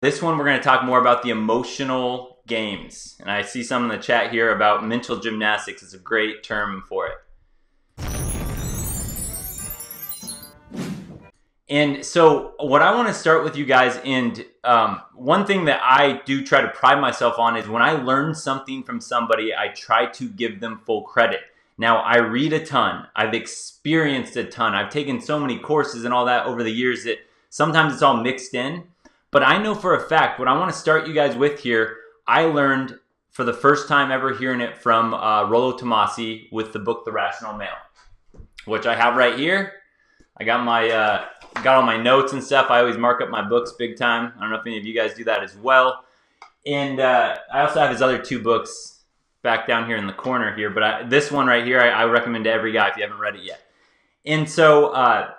This one, we're going to talk more about the emotional games. And I see some in the chat here about mental gymnastics. It's a great term for it. And so what I want to start with you guys, and one thing that I do try to pride myself on is when I learn something from somebody, I try to give them full credit. Now, I read a ton. I've experienced a ton. I've taken so many courses and all that over the years that sometimes it's all mixed in. But I know for a fact, what I want to start you guys with here, I learned for the first time ever hearing it from Rollo Tomassi with the book, The Rational Male, which I have right here. I got all my notes and stuff. I always mark up my books big time. I don't know if any of you guys do that as well. And I also have his other two books back down here in the corner here. But this one right here, I recommend to every guy if you haven't read it yet. And so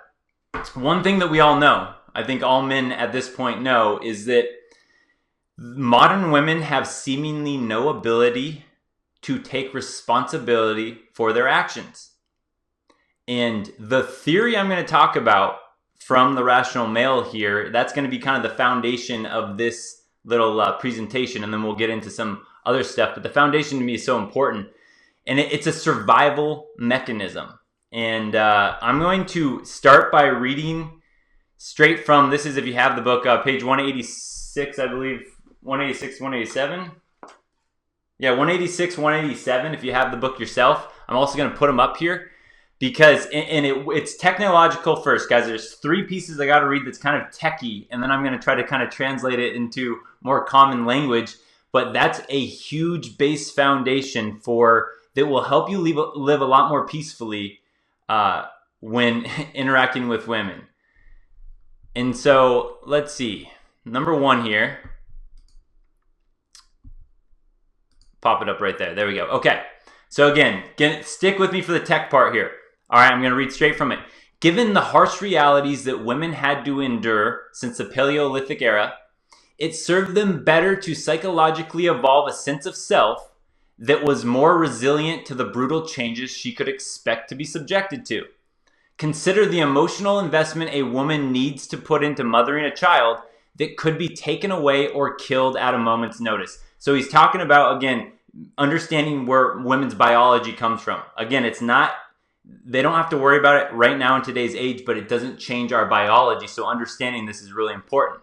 one thing that we all know, I think all men at this point know, is that modern women have seemingly no ability to take responsibility for their actions. And the theory I'm going to talk about from The Rational Male here, that's going to be kind of the foundation of this little presentation, and then we'll get into some other stuff. But the foundation to me is so important, and it's a survival mechanism. And I'm going to start by reading straight from, this is if you have the book, page 186, I believe, 186, 187. Yeah, 186, 187, if you have the book yourself. I'm also going to put them up here because, it's technological first, guys. There's three pieces I got to read that's kind of techie, and then I'm going to try to kind of translate it into more common language. But that's a huge base foundation that will help you live a lot more peacefully when interacting with women. And so let's see. Number one here. Pop it up right there. There we go. Okay. So again, stick with me for the tech part here. All right, I'm going to read straight from it. Given the harsh realities that women had to endure since the Paleolithic era, it served them better to psychologically evolve a sense of self that was more resilient to the brutal changes she could expect to be subjected to. Consider the emotional investment a woman needs to put into mothering a child that could be taken away or killed at a moment's notice. So he's talking about, again, understanding where women's biology comes from. Again, they don't have to worry about it right now in today's age, but it doesn't change our biology. So understanding this is really important.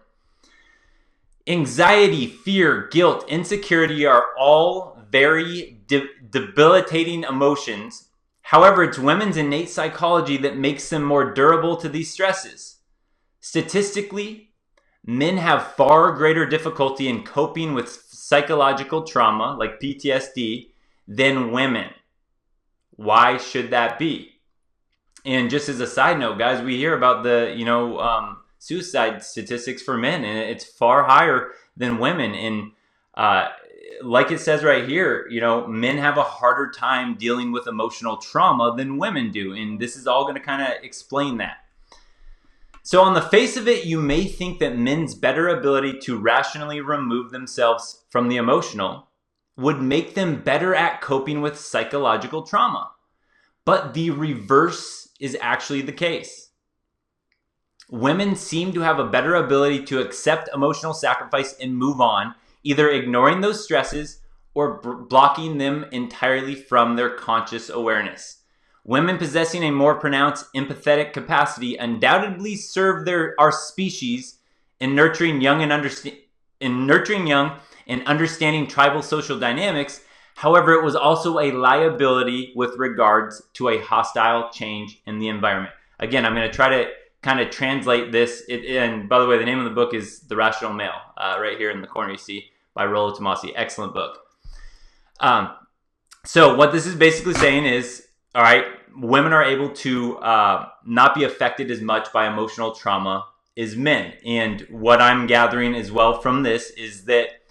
Anxiety, fear, guilt, insecurity are all very debilitating emotions. However, it's women's innate psychology that makes them more durable to these stresses. Statistically, men have far greater difficulty in coping with psychological trauma, like PTSD, than women. Why should that be? And just as a side note, guys, we hear about the, suicide statistics for men, and it's far higher than women. And like it says right here, men have a harder time dealing with emotional trauma than women do. And this is all going to kind of explain that. So on the face of it, you may think that men's better ability to rationally remove themselves from the emotional would make them better at coping with psychological trauma. But the reverse is actually the case. Women seem to have a better ability to accept emotional sacrifice and move on, either ignoring those stresses or blocking them entirely from their conscious awareness. Women possessing a more pronounced empathetic capacity undoubtedly serve our species in nurturing young and understanding tribal social dynamics. However, it was also a liability with regards to a hostile change in the environment. Again, I'm going to try to kind of translate this. And by the way, the name of the book is The Rational Male, right here in the corner you see, by Rollo Tomassi. Excellent book. So what this is basically saying is, all right, women are able to not be affected as much by emotional trauma as men. And what I'm gathering as well from this is that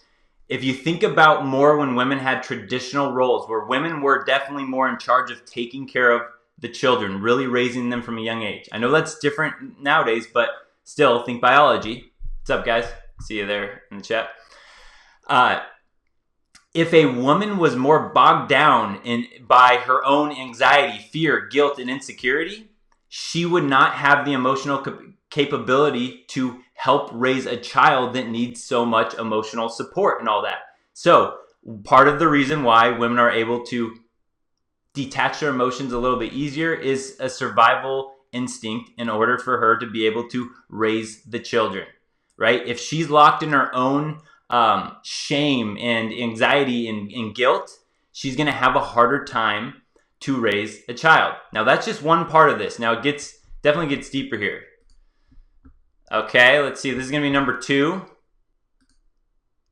if you think about more when women had traditional roles, where women were definitely more in charge of taking care of the children, really raising them from a young age. I know that's different nowadays, but still, think biology. What's up, guys? See you there in the chat. If a woman was more bogged down by her own anxiety, fear, guilt, and insecurity, she would not have the emotional capability to help raise a child that needs so much emotional support and all that. So part of the reason why women are able to detach their emotions a little bit easier is a survival instinct in order for her to be able to raise the children, right? If she's locked in her own shame and anxiety and guilt, she's going to have a harder time to raise a child. Now, that's just one part of this. Now, it definitely gets deeper here. Okay, let's see. This is going to be number 2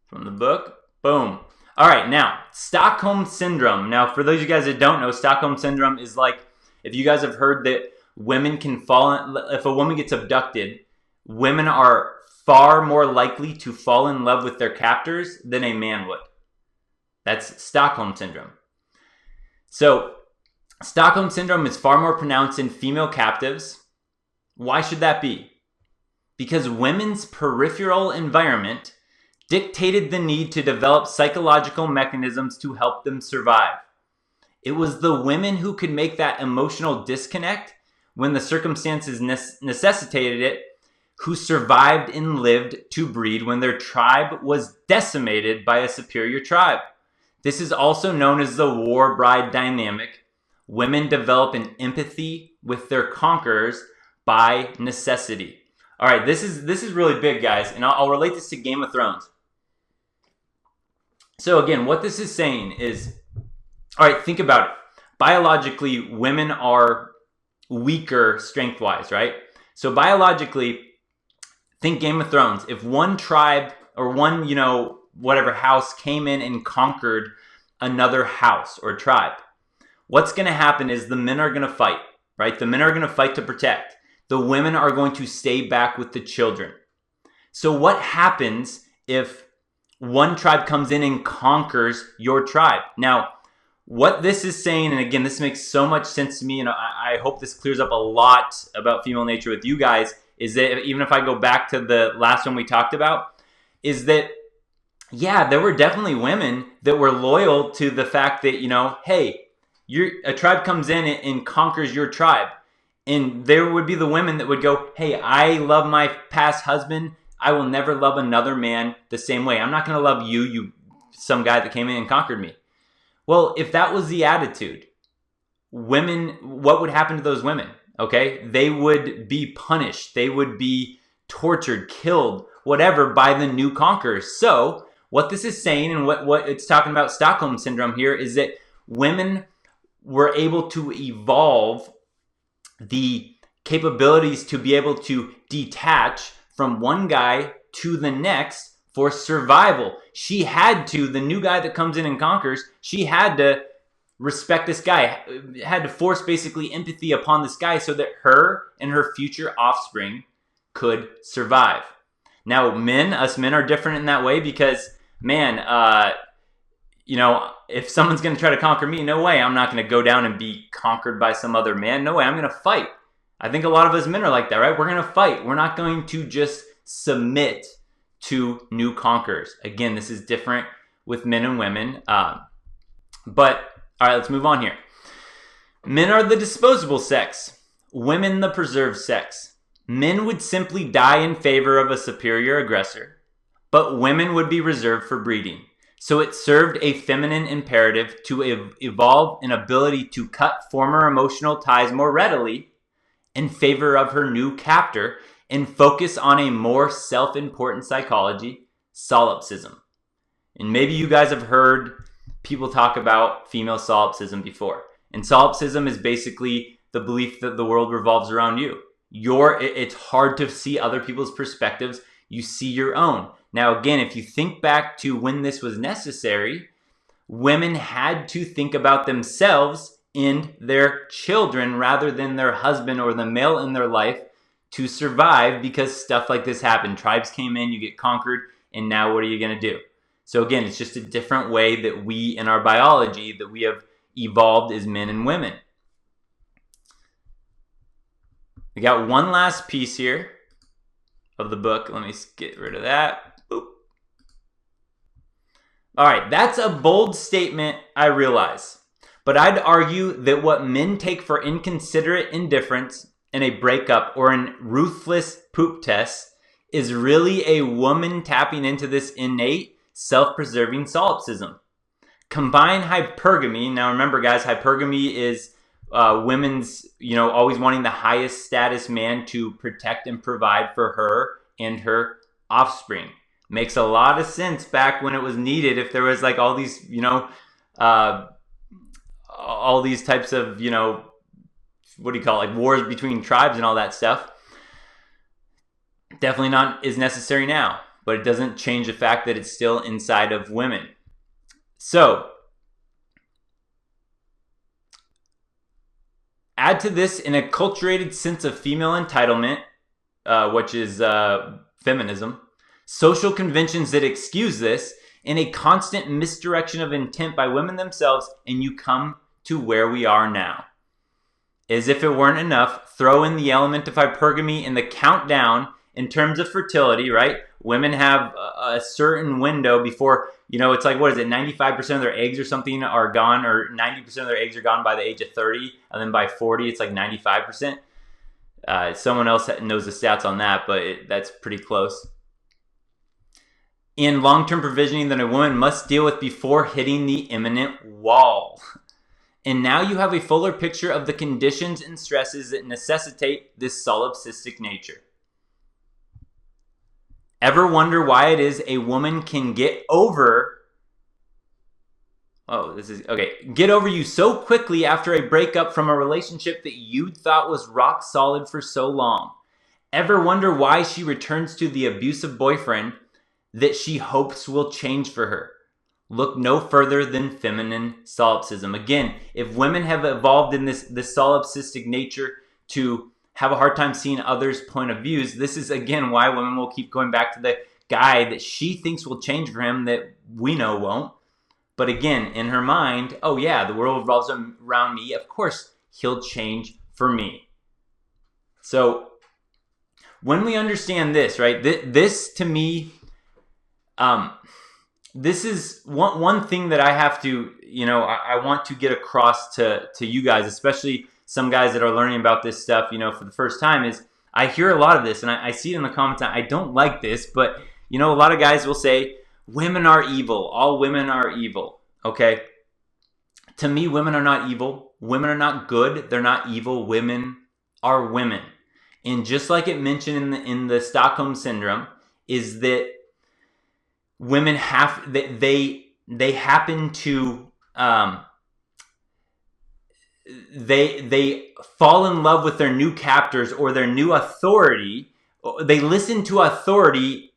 from the book. Boom. All right, now, Stockholm Syndrome. Now, for those of you guys that don't know, Stockholm Syndrome is like, if you guys have heard that women can if a woman gets abducted, women are far more likely to fall in love with their captors than a man would. That's Stockholm Syndrome. So, Stockholm Syndrome is far more pronounced in female captives. Why should that be? Because women's peripheral environment dictated the need to develop psychological mechanisms to help them survive. It was the women who could make that emotional disconnect when the circumstances necessitated it, who survived and lived to breed when their tribe was decimated by a superior tribe. This is also known as the war bride dynamic. Women develop an empathy with their conquerors by necessity. All right, this is really big, guys, and I'll relate this to Game of Thrones. So again, what this is saying is, all right, think about it. Biologically, women are weaker strength-wise, right? So biologically, think Game of Thrones. If one tribe or one, whatever house came in and conquered another house or tribe, what's going to happen is the men are going to fight, right? The men are going to fight to protect. The women are going to stay back with the children. So what happens if one tribe comes in and conquers your tribe? Now, what this is saying, and again, this makes so much sense to me, and I hope this clears up a lot about female nature with you guys, is that even if I go back to the last one we talked about, is that, yeah, there were definitely women that were loyal to the fact that, hey, a tribe comes in and conquers your tribe. And there would be the women that would go, hey, I love my past husband. I will never love another man the same way. I'm not going to love you, some guy that came in and conquered me. Well, if that was the attitude, women, what would happen to those women? Okay, they would be punished. They would be tortured, killed, whatever, by the new conquerors. So what this is saying, and what it's talking about Stockholm Syndrome here, is that women were able to evolve the capabilities to be able to detach from one guy to the next for survival. She had to, the new guy that comes in and conquers, she had to respect this guy, had to force basically empathy upon this guy so that her and her future offspring could survive. Now, us men are different in that way because, man, if someone's going to try to conquer me, no way. I'm not going to go down and be conquered by some other man. No way. I'm going to fight. I think a lot of us men are like that, right? We're going to fight. We're not going to just submit to new conquerors. Again, this is different with men and women. But, all right, let's move on here. Men are the disposable sex. Women the preserved sex. Men would simply die in favor of a superior aggressor, but women would be reserved for breeding. So it served a feminine imperative to evolve an ability to cut former emotional ties more readily in favor of her new captor and focus on a more self-important psychology, solipsism. And maybe you guys have heard people talk about female solipsism before. And solipsism is basically the belief that the world revolves around you. It's hard to see other people's perspectives. You see your own. Now, again, if you think back to when this was necessary, women had to think about themselves and their children rather than their husband or the male in their life to survive, because stuff like this happened. Tribes came in, you get conquered, and now what are you going to do? So again, it's just a different way that we, in our biology, that we have evolved as men and women. We got one last piece here of the book. Let me get rid of that. Boop. All right, that's a bold statement, I realize. But I'd argue that what men take for inconsiderate indifference in a breakup or in ruthless poop tests is really a woman tapping into this innate self-preserving solipsism. Combine hypergamy. Now remember, guys, hypergamy is women's, always wanting the highest status man to protect and provide for her and her offspring. Makes a lot of sense back when it was needed. If there was like all these, all these types of, what do you call it, like wars between tribes and all that stuff. Definitely not is necessary now, but it doesn't change the fact that it's still inside of women. So, add to this an acculturated sense of female entitlement, which is feminism, social conventions that excuse this, and a constant misdirection of intent by women themselves, and you come to where we are now. As if it weren't enough, throw in the element of hypergamy and the countdown in terms of fertility, right? Women have a certain window before, it's like, what is it, 95% of their eggs or something are gone, or 90% of their eggs are gone by the age of 30, and then by 40, it's like 95%. Someone else knows the stats on that, but that's pretty close. In long-term provisioning that a woman must deal with before hitting the imminent wall. And now you have a fuller picture of the conditions and stresses that necessitate this solipsistic nature. Ever wonder why it is a woman can get over you so quickly after a breakup from a relationship that you thought was rock solid for so long? Ever wonder why she returns to the abusive boyfriend that she hopes will change for her? Look no further than feminine solipsism. Again, if women have evolved in this solipsistic nature to have a hard time seeing others' point of views, this is again why women will keep going back to the guy that she thinks will change for him that we know won't. But again, in her mind, oh yeah, the world revolves around me. Of course, he'll change for me. So when we understand this, right, this to me, this is one thing that I have to, I want to get across to you guys, especially some guys that are learning about this stuff, for the first time, is I hear a lot of this and I see it in the comments. I don't like this, but a lot of guys will say, women are evil. All women are evil. Okay. To me, women are not evil. Women are not good. They're not evil. Women are women. And just like it mentioned in the Stockholm Syndrome, is that women they happen to they fall in love with their new captors or their new authority. They listen to authority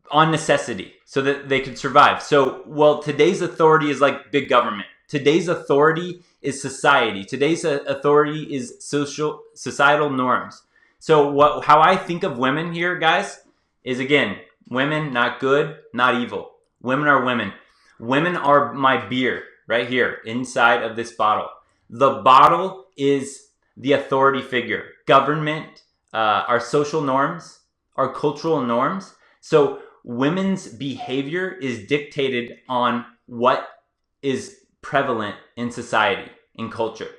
on necessity so that they could survive. So, today's authority is like big government. Today's authority is society. Today's authority is societal norms. So how I think of women here, guys, is again, women, not good, not evil. Women are women. Women are my beer right here inside of this bottle. The bottle is the authority figure. Government, our social norms, our cultural norms. So women's behavior is dictated on what is prevalent in society, in culture.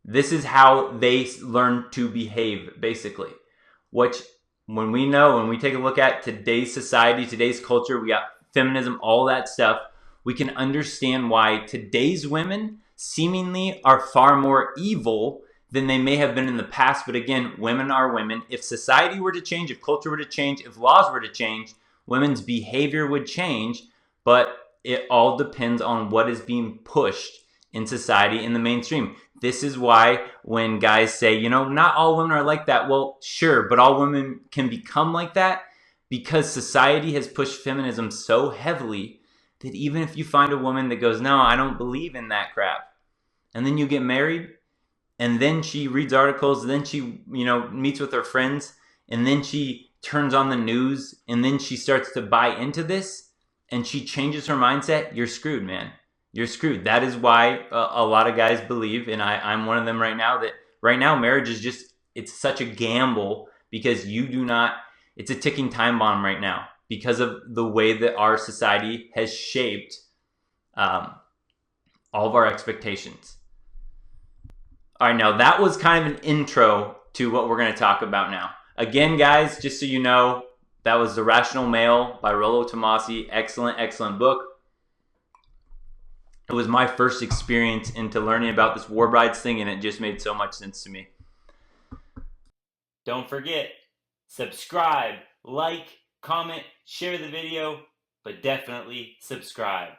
This is how they learn to behave, basically. Which, when we take a look at today's society, today's culture, we got feminism, all that stuff, we can understand why today's women seemingly are far more evil than they may have been in the past. But again, women are women. If society were to change, if culture were to change, if laws were to change, women's behavior would change, but it all depends on what is being pushed in society in the mainstream. This is why when guys say, not all women are like that. Well, sure, but all women can become like that because society has pushed feminism so heavily that even if you find a woman that goes, no, I don't believe in that crap, and then you get married, and then she reads articles, and then she, meets with her friends, and then she turns on the news, and then she starts to buy into this, and she changes her mindset, you're screwed, man. You're screwed. That is why a lot of guys believe, and I'm one of them right now, that right now marriage is just, it's such a gamble because it's a ticking time bomb right now because of the way that our society has shaped all of our expectations. All right, now that was kind of an intro to what we're going to talk about now. Again, guys, just so you know, that was The Rational Male by Rollo Tomassi. Excellent, excellent book. It was my first experience into learning about this war brides thing, and it just made so much sense to me. Don't forget, subscribe, like, comment, share the video, but definitely subscribe.